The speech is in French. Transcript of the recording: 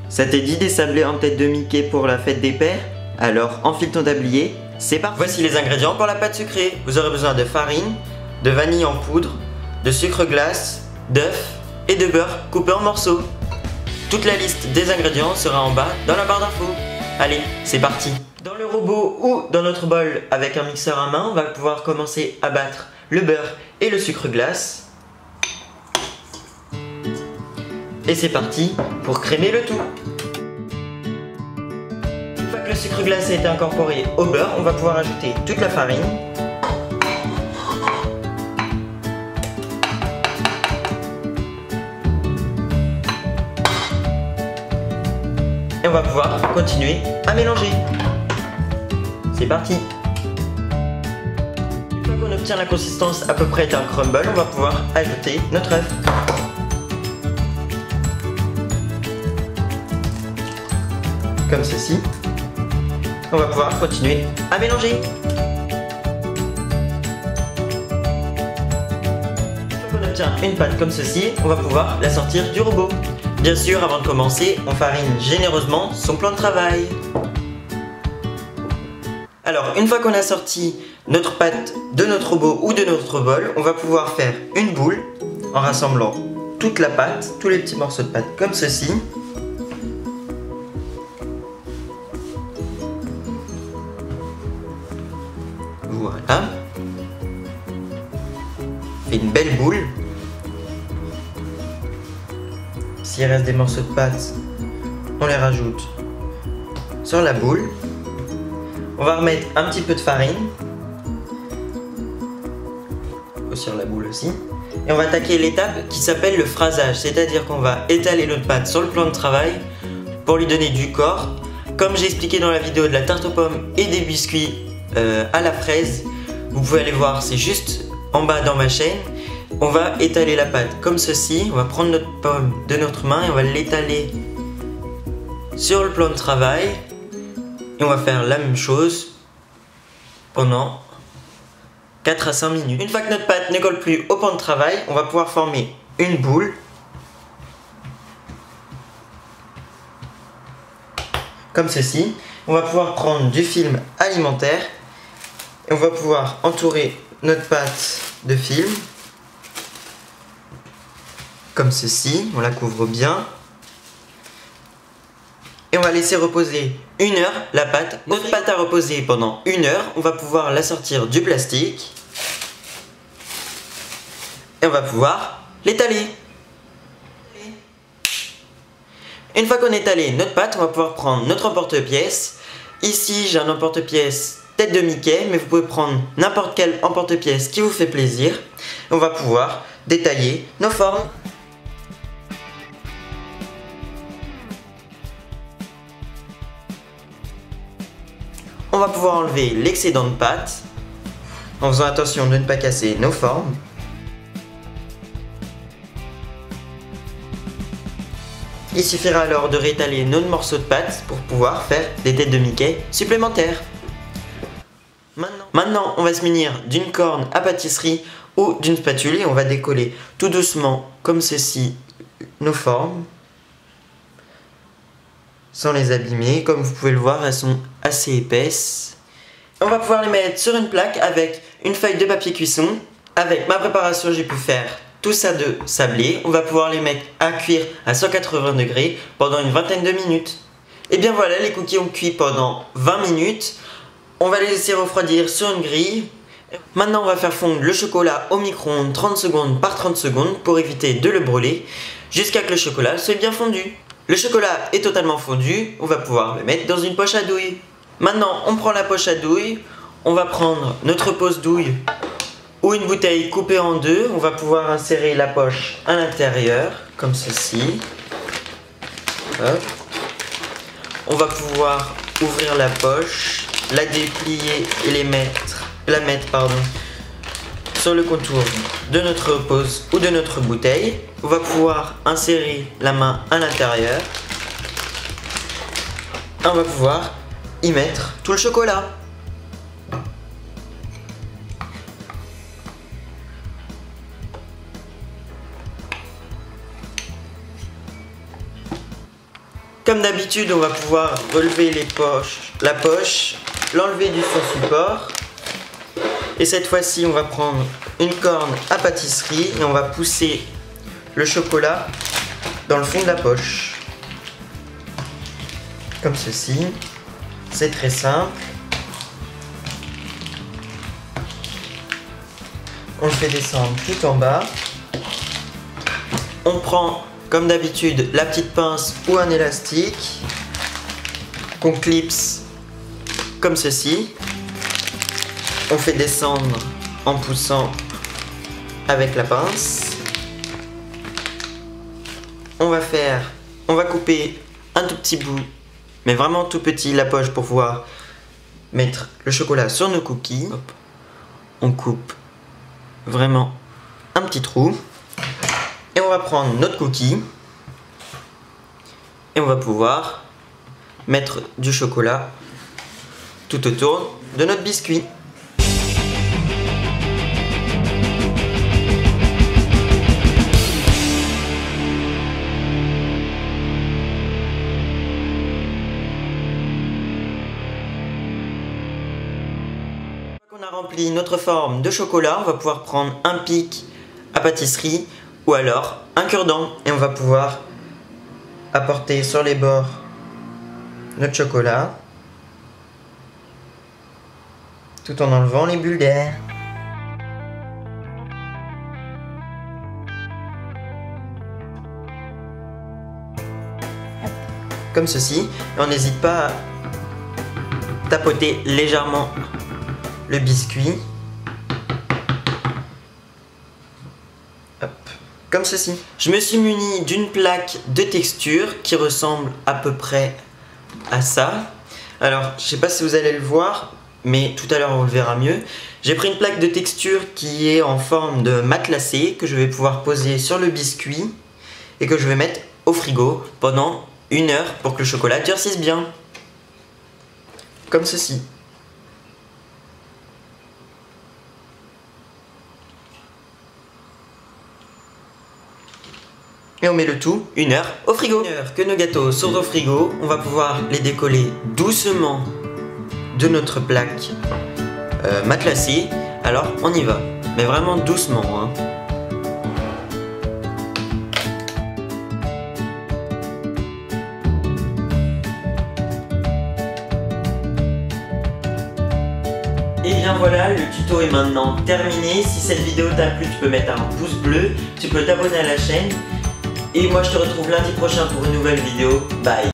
Ça t'est dit des sablés en tête de Mickey pour la fête des pères? Alors enfile ton tablier, c'est parti. Voici les ingrédients pour la pâte sucrée. Vous aurez besoin de farine, de vanille en poudre, de sucre glace, d'œufs et de beurre coupé en morceaux. Toute la liste des ingrédients sera en bas dans la barre d'infos. Allez, c'est parti. Dans le robot ou dans notre bol avec un mixeur à main, on va pouvoir commencer à battre le beurre et le sucre glace. Et c'est parti pour crémer le tout. Une fois que le sucre glace a été incorporé au beurre, on va pouvoir ajouter toute la farine. Et on va pouvoir continuer à mélanger. C'est parti. Une fois qu'on obtient la consistance à peu près d'un crumble, on va pouvoir ajouter notre œuf. Comme ceci. On va pouvoir continuer à mélanger. Une fois qu'on obtient une pâte comme ceci, on va pouvoir la sortir du robot. Bien sûr, avant de commencer, on farine généreusement son plan de travail. Alors, une fois qu'on a sorti notre pâte de notre robot ou de notre bol, on va pouvoir faire une boule en rassemblant toute la pâte, tous les petits morceaux de pâte comme ceci. Voilà. On fait une belle boule. S'il reste des morceaux de pâte, on les rajoute sur la boule. On va remettre un petit peu de farine sur la boule aussi. Et on va attaquer l'étape qui s'appelle le phrasage. C'est-à-dire qu'on va étaler notre pâte sur le plan de travail pour lui donner du corps. Comme j'ai expliqué dans la vidéo de la tarte aux pommes et des biscuits à la fraise, vous pouvez aller voir, c'est juste en bas dans ma chaîne. On va étaler la pâte comme ceci. On va prendre notre pomme de notre main et on va l'étaler sur le plan de travail. Et on va faire la même chose pendant 4 à 5 minutes. Une fois que notre pâte ne colle plus au plan de travail, on va pouvoir former une boule. Comme ceci. On va pouvoir prendre du film alimentaire. Et on va pouvoir entourer notre pâte de film. Comme ceci. On la couvre bien. Et on va laisser reposer 1 heure la pâte. Notre pâte a reposé pendant 1 heure. On va pouvoir la sortir du plastique. Et on va pouvoir l'étaler. Une fois qu'on a étalé notre pâte, on va pouvoir prendre notre emporte-pièce. Ici, j'ai un emporte-pièce tête de Mickey, mais vous pouvez prendre n'importe quel emporte-pièce qui vous fait plaisir. On va pouvoir détailler nos formes. On va pouvoir enlever l'excédent de pâte en faisant attention de ne pas casser nos formes. Il suffira alors de réétaler nos morceaux de pâte pour pouvoir faire des têtes de Mickey supplémentaires. Maintenant, on va se munir d'une corne à pâtisserie ou d'une spatule et on va décoller tout doucement comme ceci nos formes sans les abîmer. Comme vous pouvez le voir, elles sont assez épaisses. On va pouvoir les mettre sur une plaque avec une feuille de papier cuisson. Avec ma préparation, j'ai pu faire tout ça de sablé. On va pouvoir les mettre à cuire à 180 degrés pendant une vingtaine de minutes. Et bien voilà, les cookies ont cuit pendant 20 minutes. On va les laisser refroidir sur une grille. Maintenant, on va faire fondre le chocolat au micro-ondes 30 secondes par 30 secondes pour éviter de le brûler jusqu'à ce que le chocolat soit bien fondu. Le chocolat est totalement fondu, on va pouvoir le mettre dans une poche à douille. Maintenant, on prend la poche à douille, on va prendre notre pose douille ou une bouteille coupée en deux. On va pouvoir insérer la poche à l'intérieur, comme ceci. Hop. On va pouvoir ouvrir la poche, la déplier et la mettre sur le contour de notre pose ou de notre bouteille. On va pouvoir insérer la main à l'intérieur. On va pouvoir y mettre tout le chocolat. Comme d'habitude, on va pouvoir relever la poche, l'enlever du son support. Et cette fois-ci, on va prendre une corne à pâtisserie et on va pousser le chocolat dans le fond de la poche. Comme ceci. C'est très simple. On le fait descendre tout en bas. On prend, comme d'habitude, la petite pince ou un élastique qu'on clipse comme ceci. On fait descendre en poussant avec la pince. On va couper un tout petit bout, mais vraiment tout petit, la poche pour pouvoir mettre le chocolat sur nos cookies. Hop. On coupe vraiment un petit trou. Et on va prendre notre cookie. Et on va pouvoir mettre du chocolat tout autour de notre biscuit. On a rempli notre forme de chocolat, on va pouvoir prendre un pic à pâtisserie ou alors un cure-dent et on va pouvoir apporter sur les bords notre chocolat tout en enlevant les bulles d'air. Comme ceci, et on n'hésite pas à tapoter légèrement le biscuit. Hop. Comme ceci. Je me suis muni d'une plaque de texture qui ressemble à peu près à ça. Alors, je sais pas si vous allez le voir, mais tout à l'heure on le verra mieux. J'ai pris une plaque de texture qui est en forme de matelassé que je vais pouvoir poser sur le biscuit et que je vais mettre au frigo pendant 1 heure pour que le chocolat durcisse bien. Comme ceci. Et on met le tout 1 heure au frigo. 1 heure que nos gâteaux sont au frigo, on va pouvoir les décoller doucement de notre plaque matelassée. Alors on y va, mais vraiment doucement, hein. Et bien voilà, le tuto est maintenant terminé. Si cette vidéo t'a plu, tu peux mettre un pouce bleu, tu peux t'abonner à la chaîne. Et moi je te retrouve lundi prochain pour une nouvelle vidéo. Bye!